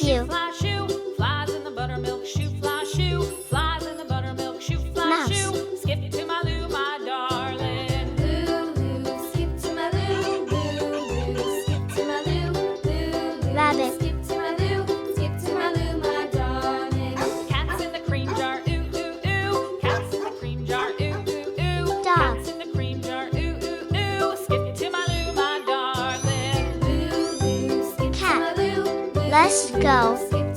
with you. Flies in the buttermilk shoe, fly shoe, flies in the buttermilk shoe, fly Mouse. shoe. Skip to my Lou, my darling. Lou, skip to my Lou, Lou, skip to my Lou, Lou, Rabbit. skip to my Lou, skip to my Lou, my darling. Cats in the cream jar, ooh, ooh, ooh. Cats in the cream jar, ooh, ooh, ooh. Dog. Cats in the cream jar, ooh, ooh, ooh. Skip to my Lou, my darling. Lou, skip to Cat. my Lou, Lou, Let's go. skip